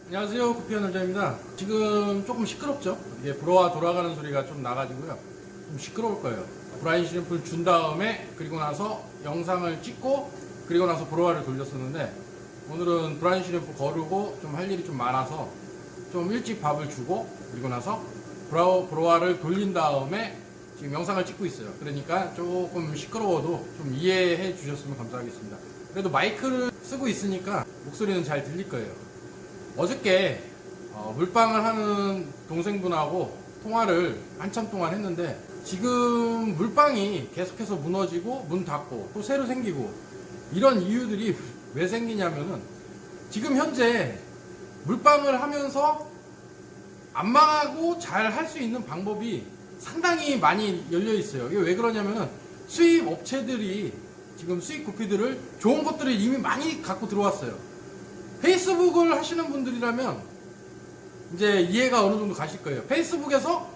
안녕하세요, 구피언 원장입니다. 지금 조금 시끄럽죠? 이게 브로와 돌아가는 소리가 좀 나가지고요. 좀 시끄러울 거예요. 브라인 시림프를 준 다음에 그리고 나서 영상을 찍고 그리고 나서 브로와를 돌렸었는데, 오늘은 브라인 시림프 거르고 좀 할 일이 좀 많아서 좀 일찍 밥을 주고 그리고 나서 브로와를 돌린 다음에 지금 영상을 찍고 있어요. 그러니까 조금 시끄러워도 좀 이해해 주셨으면 감사하겠습니다. 그래도 마이크를 쓰고 있으니까 목소리는 잘 들릴 거예요. 어저께 물방을 하는 동생분하고 통화를 한참 동안 했는데, 지금 물방이 계속해서 무너지고 문 닫고 또 새로 생기고 이런 이유들이 왜 생기냐면은, 지금 현재 물방을 하면서 안 망하고 잘 할 수 있는 방법이 상당히 많이 열려 있어요. 이게 왜 그러냐면은, 수입 업체들이 지금 수입 구피들을 좋은 것들을 이미 많이 갖고 들어왔어요. 페이스북을 하시는 분들이라면 이제 이해가 어느 정도 가실 거예요. 페이스북에서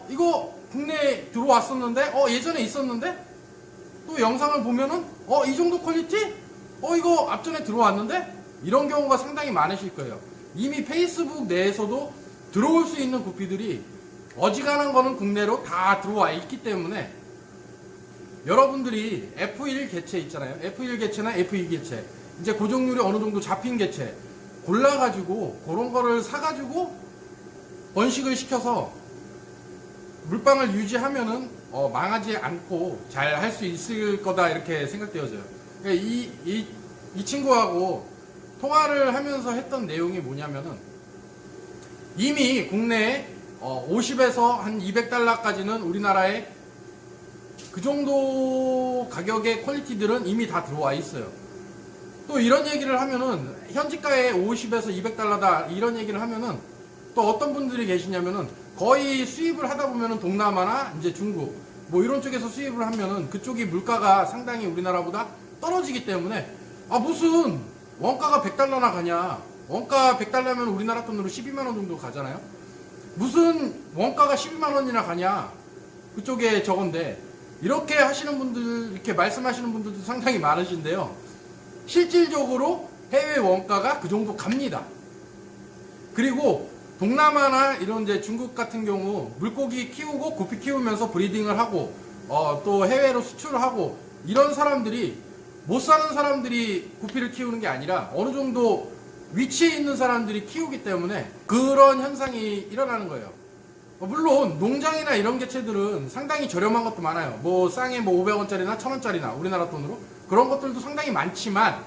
이거 국내에 들어왔었는데 예전에 있었는데, 또 영상을 보면은 이 정도 퀄리티? 이거 앞전에 들어왔는데? 이런 경우가 상당히 많으실 거예요. 이미 페이스북 내에서도 들어올 수 있는 구피들이 어지간한 거는 국내로 다 들어와 있기 때문에, 여러분들이 F1 개체 있잖아요. F1 개체나 F2 개체, 이제 고정률이 어느 정도 잡힌 개체 골라가지고 그런 거를 사가지고 번식을 시켜서 물방을 유지하면은 망하지 않고 잘 할 수 있을 거다, 이렇게 생각되어져요. 그러니까 이 친구하고 통화를 하면서 했던 내용이 뭐냐면은, 이미 국내에 50에서 한 200달러까지는 우리나라에 그 정도 가격의 퀄리티들은 이미 다 들어와 있어요. 또 이런 얘기를 하면은, 현지가에 50에서 200달러다 이런 얘기를 하면은, 또 어떤 분들이 계시냐면은, 거의 수입을 하다 보면은 동남아나 이제 중국 뭐 이런 쪽에서 수입을 하면은 그쪽이 물가가 상당히 우리나라보다 떨어지기 때문에, 무슨 원가가 100달러나 가냐, 원가 100달러면 우리나라 돈으로 12만원 정도 가잖아요. 무슨 원가가 12만원이나 가냐, 그쪽에 저건데, 이렇게 하시는 분들, 이렇게 말씀하시는 분들도 상당히 많으신데요. 실질적으로 해외 원가가 그 정도 갑니다. 그리고 동남아나 이런 이제 중국 같은 경우 물고기 키우고 구피 키우면서 브리딩을 하고 또 해외로 수출을 하고, 이런 사람들이 못 사는 사람들이 구피를 키우는 게 아니라 어느 정도 위치에 있는 사람들이 키우기 때문에 그런 현상이 일어나는 거예요. 물론 농장이나 이런 개체들은 상당히 저렴한 것도 많아요. 뭐 쌍에 500원짜리나 1000원짜리나 우리나라 돈으로 그런 것들도 상당히 많지만,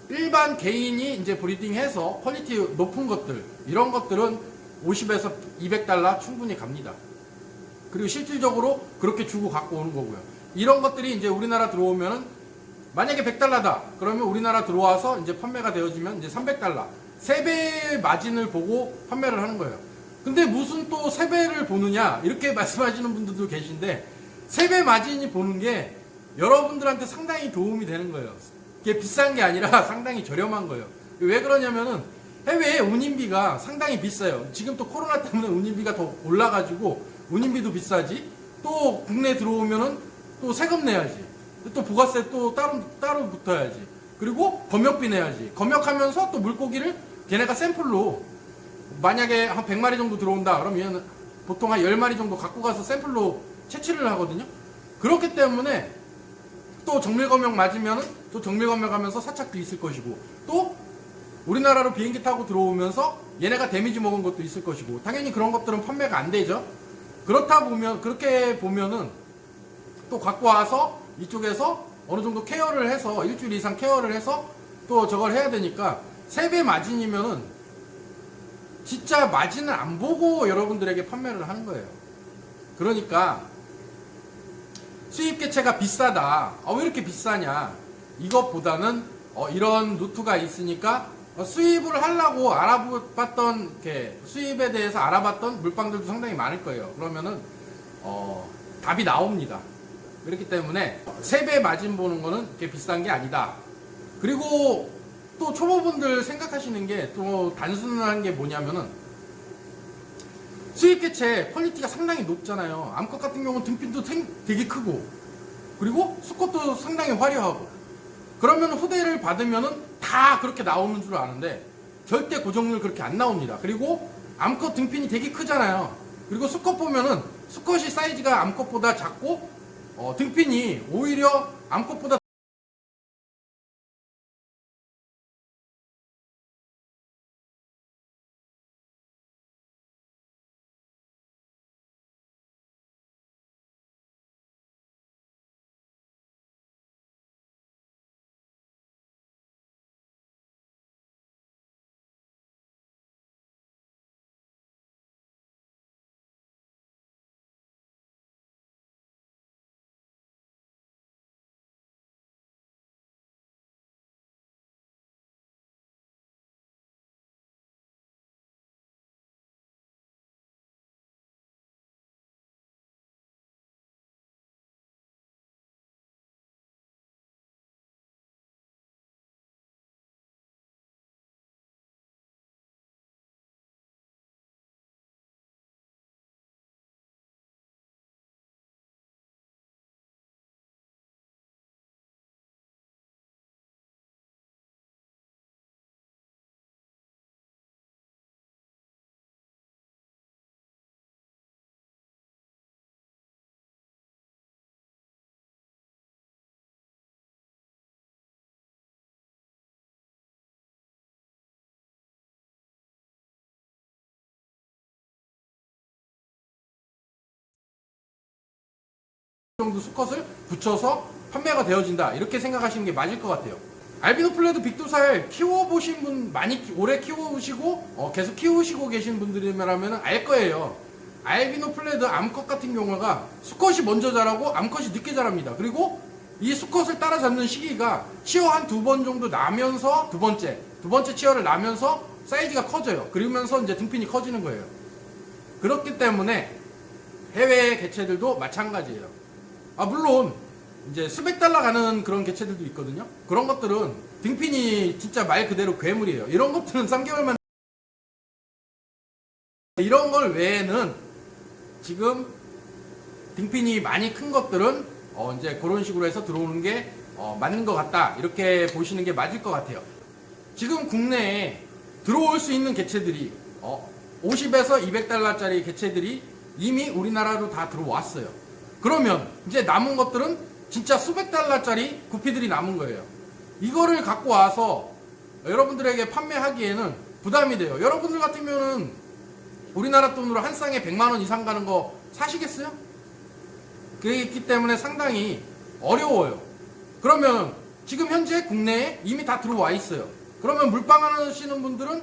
일반 개인이 이제 브리딩해서 퀄리티 높은 것들, 이런 것들은 50에서 200달러 충분히 갑니다. 그리고 실질적으로 그렇게 주고 갖고 오는 거고요. 이런 것들이 이제 우리나라 들어오면은, 만약에 100달러다 그러면 우리나라 들어와서 이제 판매가 되어지면 이제 300달러, 3배의 마진을 보고 판매를 하는 거예요. 근데 무슨 또 3배를 보느냐, 이렇게 말씀하시는 분들도 계신데, 3배 마진이 보는 게 여러분들한테 상당히 도움이 되는 거예요. 이게 비싼 게 아니라 상당히 저렴한 거예요. 왜 그러냐면은, 해외에 운임비가 상당히 비싸요. 지금 또 코로나 때문에 운임비가 더 올라가지고 운임비도 비싸지, 또 국내에 들어오면은 또 세금 내야지, 또 부가세 또 따로 붙어야지, 그리고 검역비 내야지. 검역하면서 또 물고기를 걔네가 샘플로, 만약에 한 100마리 정도 들어온다 그러면 보통 한 10마리 정도 갖고 가서 샘플로 채취를 하거든요. 그렇기 때문에 또 정밀검역 맞으면은 또 정밀검역 하면서 사착도 있을 것이고, 또 우리나라로 비행기 타고 들어오면서 얘네가 데미지 먹은 것도 있을 것이고, 당연히 그런 것들은 판매가 안 되죠. 그렇게 보면은 또 갖고 와서 이쪽에서 어느 정도 케어를 해서 일주일 이상 케어를 해서 또 저걸 해야 되니까, 3배 마진이면은 진짜 마진을 안 보고 여러분들에게 판매를 하는 거예요. 그러니까 수입 개체가 비싸다, 왜 이렇게 비싸냐, 이것보다는 이런 루트가 있으니까 수입을 하려고 알아봤던, 수입에 대해서 알아봤던 물방들도 상당히 많을 거예요. 그러면은 답이 나옵니다. 그렇기 때문에 3배 마진 보는 거는 그렇게 비싼 게 아니다. 그리고 또 초보분들 생각하시는 게 또 단순한 게 뭐냐면은, 수입 개체 퀄리티가 상당히 높잖아요. 암컷 같은 경우는 등핀도 되게 크고, 그리고 수컷도 상당히 화려하고, 그러면 후대를 받으면은 다 그렇게 나오는 줄 아는데, 절대 고정률 그렇게 안 나옵니다. 그리고 암컷 등핀이 되게 크잖아요. 그리고 수컷 보면은 수컷이 사이즈가 암컷보다 작고 등핀이 오히려 암컷보다 정도 수컷을 붙여서 판매가 되어진다, 이렇게 생각하시는 게 맞을 것 같아요. 알비노 플레드 빅두살 키워보신 분, 많이 오래 키워보시고 계속 키우시고 계신 분들이라면 알 거예요. 알비노 플레드 암컷 같은 경우가 수컷이 먼저 자라고 암컷이 늦게 자랍니다. 그리고 이 수컷을 따라잡는 시기가 치어 한 2번 정도 나면서 두 번째 치어를 나면서 사이즈가 커져요. 그러면서 이제 등핀이 커지는 거예요. 그렇기 때문에 해외 개체들도 마찬가지예요. 물론 이제 수백 달러 가는 그런 개체들도 있거든요. 그런 것들은 등핀이 진짜 말 그대로 괴물이에요. 이런 것들은 3개월만, 이런 걸 외에는 지금 등핀이 많이 큰 것들은 이제 그런 식으로 해서 들어오는 게 맞는 것 같다, 이렇게 보시는 게 맞을 것 같아요. 지금 국내에 들어올 수 있는 개체들이 50에서 200달러짜리 개체들이 이미 우리나라로 다 들어왔어요. 그러면 이제 남은 것들은 진짜 수백 달러짜리 구피들이 남은 거예요. 이거를 갖고 와서 여러분들에게 판매하기에는 부담이 돼요. 여러분들 같으면은 우리나라 돈으로 한 쌍에 100만원 이상 가는 거 사시겠어요? 그렇기 때문에 상당히 어려워요. 그러면 지금 현재 국내에 이미 다 들어와 있어요. 그러면 물방 하시는 분들은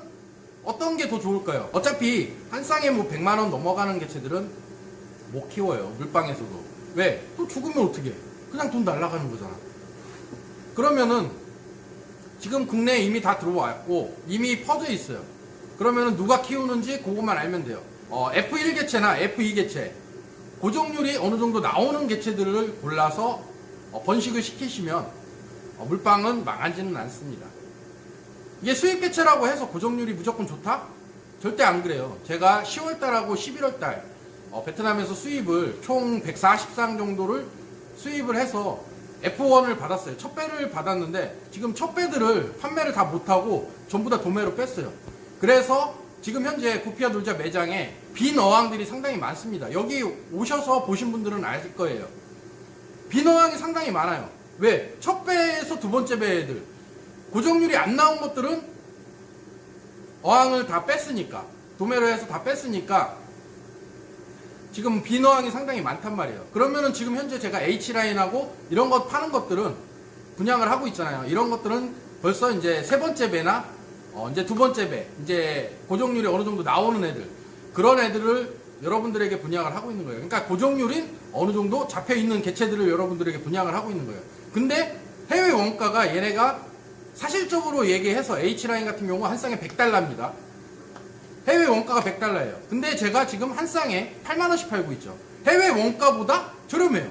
어떤 게 더 좋을까요? 어차피 한 쌍에 뭐 100만원 넘어가는 개체들은 못 키워요. 물방에서도. 왜? 또 죽으면 어떻게 해? 그냥 돈 날라가는 거잖아. 그러면은 지금 국내에 이미 다 들어왔고 이미 퍼져 있어요. 그러면은 누가 키우는지 그것만 알면 돼요. F1 개체나 F2 개체, 고정률이 어느 정도 나오는 개체들을 골라서 번식을 시키시면 물방은 망하지는 않습니다. 이게 수입 개체라고 해서 고정률이 무조건 좋다? 절대 안 그래요. 제가 10월달하고 11월달 베트남에서 수입을 총 140쌍 정도를 수입을 해서 F1을 받았어요. 첫 배를 받았는데 지금 첫 배들을 판매를 다 못하고 전부 다 도매로 뺐어요. 그래서 지금 현재 구피아 놀자 매장에 빈 어항들이 상당히 많습니다. 여기 오셔서 보신 분들은 알 거예요. 빈 어항이 상당히 많아요. 왜? 첫 배에서 두 번째 배 애들, 고정률이 안 나온 것들은 어항을 다 뺐으니까, 도매로 해서 다 뺐으니까 지금 빈 어항이 상당히 많단 말이에요. 그러면은 지금 현재 제가 H라인하고 이런 것 파는 것들은 분양을 하고 있잖아요. 이런 것들은 벌써 이제 세 번째 배나 이제 두 번째 배, 이제 고정률이 어느 정도 나오는 애들, 그런 애들을 여러분들에게 분양을 하고 있는 거예요. 그러니까 고정률이 어느 정도 잡혀 있는 개체들을 여러분들에게 분양을 하고 있는 거예요. 근데 해외 원가가 얘네가 사실적으로 얘기해서 H라인 같은 경우 한 쌍에 100달러입니다. 해외 원가가 100달러예요. 근데 제가 지금 한 쌍에 8만원씩 팔고 있죠. 해외 원가보다 저렴해요.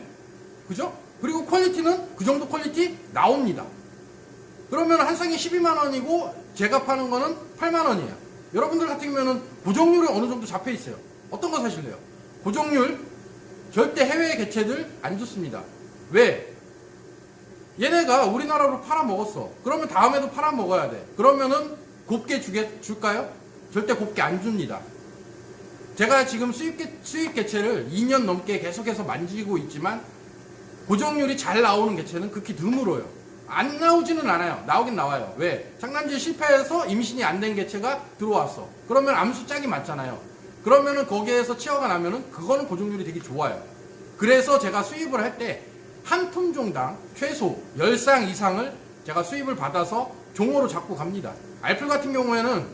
그죠? 그리고 퀄리티는 그 정도 퀄리티 나옵니다. 그러면 한 쌍에 12만원이고 제가 파는 거는 8만원이에요. 여러분들 같은 경우는 고정률이 어느 정도 잡혀 있어요. 어떤 거 사실래요? 고정률 절대 해외 개체들 안 좋습니다. 왜? 얘네가 우리나라로 팔아먹었어. 그러면 다음에도 팔아먹어야 돼. 그러면은 곱게 줄까요? 절대 곱게 안 줍니다. 제가 지금 수입 개체를 2년 넘게 계속해서 만지고 있지만 고정률이 잘 나오는 개체는 극히 드물어요. 안 나오지는 않아요. 나오긴 나와요. 왜? 장난질 실패해서 임신이 안 된 개체가 들어왔어. 그러면 암수 짝이 맞잖아요. 그러면은 거기에서 치어가 나면은 그거는 고정률이 되게 좋아요. 그래서 제가 수입을 할 때 한 품종당 최소 10쌍 이상을 제가 수입을 받아서 종으로 잡고 갑니다. 알플 같은 경우에는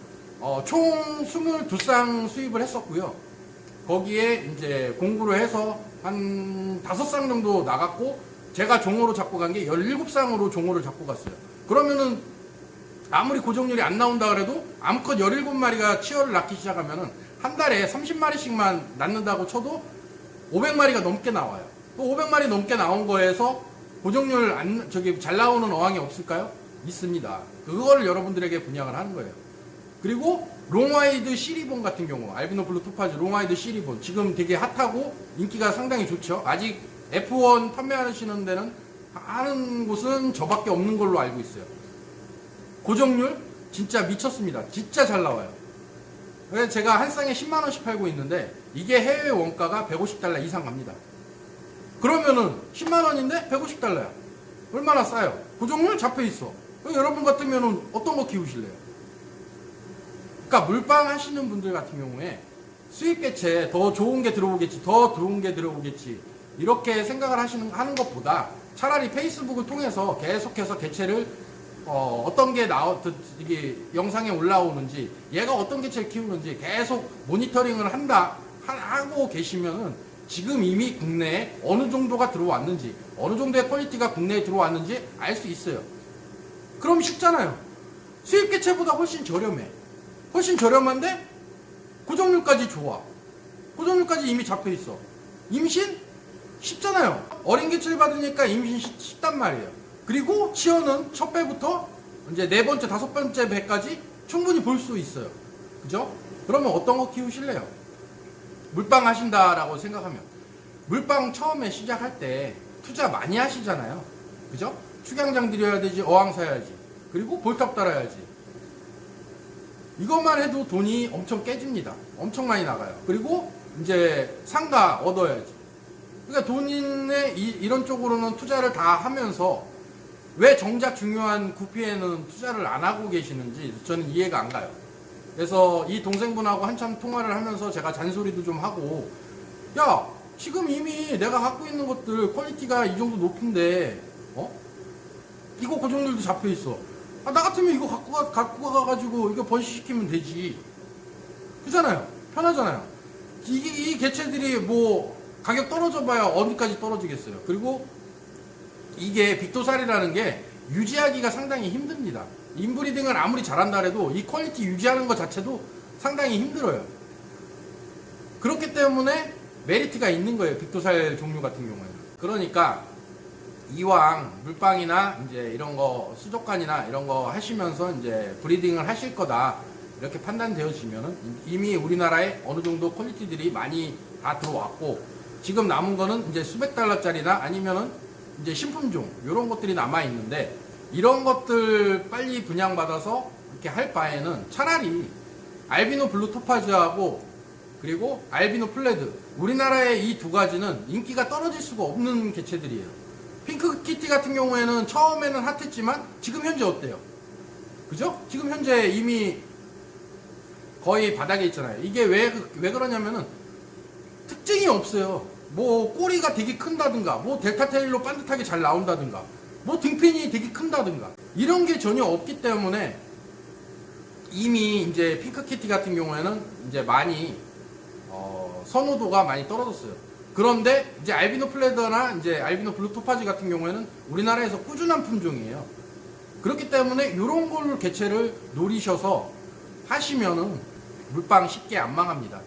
총 22쌍 수입을 했었고요. 거기에 이제 공구를 해서 한 5쌍 정도 나갔고 제가 종으로 잡고 간 게 17쌍으로 종으로 잡고 갔어요. 그러면은 아무리 고정률이 안 나온다 그래도 암컷 17마리가 치어를 낳기 시작하면은 한 달에 30마리씩만 낳는다고 쳐도 500마리가 넘게 나와요. 또 500마리 넘게 나온 거에서 고정률 잘 나오는 어항이 없을까요? 있습니다. 그거를 여러분들에게 분양을 하는 거예요. 그리고 롱와이드 시리본 같은 경우, 알비노 블루 토파즈 롱와이드 시리본 지금 되게 핫하고 인기가 상당히 좋죠. 아직 F1 판매하시는 데는 하는 곳은 저밖에 없는 걸로 알고 있어요. 고정률 진짜 미쳤습니다. 진짜 잘 나와요. 그래서 제가 한 쌍에 10만원씩 팔고 있는데 이게 해외 원가가 150달러 이상 갑니다. 그러면은 10만원인데 150달러야. 얼마나 싸요? 고정률 잡혀있어. 여러분 같으면은 어떤 거 키우실래요? 그러니까 물방 하시는 분들 같은 경우에 수입 개체 더 좋은 게 들어오겠지, 더 좋은 게 들어오겠지 이렇게 생각을 하는 것보다 차라리 페이스북을 통해서 계속해서 개체를 어떤 게 이게 영상에 올라오는지 얘가 어떤 개체를 키우는지 계속 모니터링을 하고 계시면은 지금 이미 국내에 어느 정도가 들어왔는지 어느 정도의 퀄리티가 국내에 들어왔는지 알 수 있어요. 그럼 쉽잖아요. 수입 개체보다 훨씬 저렴해. 훨씬 저렴한데 고정률까지 좋아. 고정률까지 이미 잡혀있어. 임신? 쉽잖아요. 어린 개체를 받으니까 임신 쉽단 말이에요. 그리고 치어는 첫 배부터 이제 네 번째, 다섯 번째 배까지 충분히 볼 수 있어요. 그죠? 그러면 어떤 거 키우실래요? 물방 하신다라고 생각하면 물방 처음에 시작할 때 투자 많이 하시잖아요. 그죠? 축양장 들여야 되지, 어항 사야지, 그리고 볼탑 달아야지. 이것만 해도 돈이 엄청 깨집니다. 엄청 많이 나가요. 그리고 이제 상가 얻어야지. 그러니까 돈인의 이런 쪽으로는 투자를 다 하면서 왜 정작 중요한 구피에는 투자를 안 하고 계시는지 저는 이해가 안 가요. 그래서 이 동생분하고 한참 통화를 하면서 제가 잔소리도 좀 하고, 야, 지금 이미 내가 갖고 있는 것들 퀄리티가 이 정도 높은데 이거 고정률도 잡혀 있어. 나 같으면 이거 갖고 가가지고 이거 번식시키면 되지. 그잖아요. 편하잖아요. 이 개체들이 뭐 가격 떨어져 봐야 어디까지 떨어지겠어요. 그리고 이게 빅도살이라는 게 유지하기가 상당히 힘듭니다. 인브리딩을 아무리 잘한다 해도 이 퀄리티 유지하는 것 자체도 상당히 힘들어요. 그렇기 때문에 메리트가 있는 거예요. 빅도살 종류 같은 경우에는. 그러니까 이왕 물방이나 이제 이런 거 수족관이나 이런 거 하시면서 이제 브리딩을 하실 거다 이렇게 판단되어지면은 이미 우리나라에 어느 정도 퀄리티들이 많이 다 들어왔고 지금 남은 거는 이제 수백 달러짜리나 아니면은 이제 신품종 이런 것들이 남아 있는데 이런 것들 빨리 분양받아서 이렇게 할 바에는 차라리 알비노 블루 토파즈하고 그리고 알비노 플레드 우리나라의 이 두 가지는 인기가 떨어질 수가 없는 개체들이에요. 핑크키티 같은 경우에는 처음에는 핫했지만 지금 현재 어때요? 그죠? 지금 현재 이미 거의 바닥에 있잖아요. 이게 왜 그러냐면은 특징이 없어요. 뭐 꼬리가 되게 큰다든가 뭐 델타 테일로 반듯하게 잘 나온다든가 뭐 등핀이 되게 큰다든가 이런 게 전혀 없기 때문에 이미 이제 핑크키티 같은 경우에는 이제 많이 선호도가 많이 떨어졌어요. 그런데 이제 알비노 플레더나 이제 알비노 블루 토파지 같은 경우에는 우리나라에서 꾸준한 품종이에요. 그렇기 때문에 이런 걸로 개체를 노리셔서 하시면은 물방 쉽게 안 망합니다.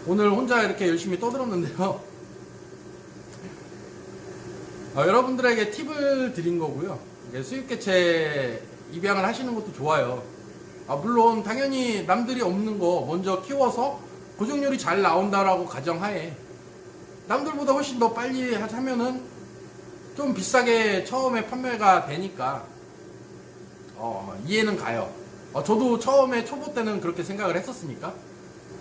오늘 혼자 이렇게 열심히 떠들었는데요. 여러분들에게 팁을 드린 거고요. 수입 개체 입양을 하시는 것도 좋아요. 물론 당연히 남들이 없는 거 먼저 키워서 고정률이 잘 나온다라고 가정하에 남들보다 훨씬 더 빨리 하면은 좀 비싸게 처음에 판매가 되니까 이해는 가요. 저도 처음에 초보 때는 그렇게 생각을 했었으니까.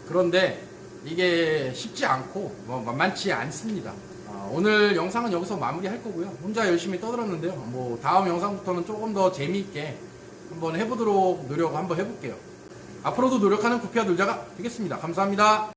그런데 이게 쉽지 않고 만만치 않습니다. 오늘 영상은 여기서 마무리할 거고요. 혼자 열심히 떠들었는데요. 뭐 다음 영상부터는 조금 더 재미있게 한번 해보도록 한번 해볼게요. 앞으로도 노력하는 구피아 놀자가 되겠습니다. 감사합니다.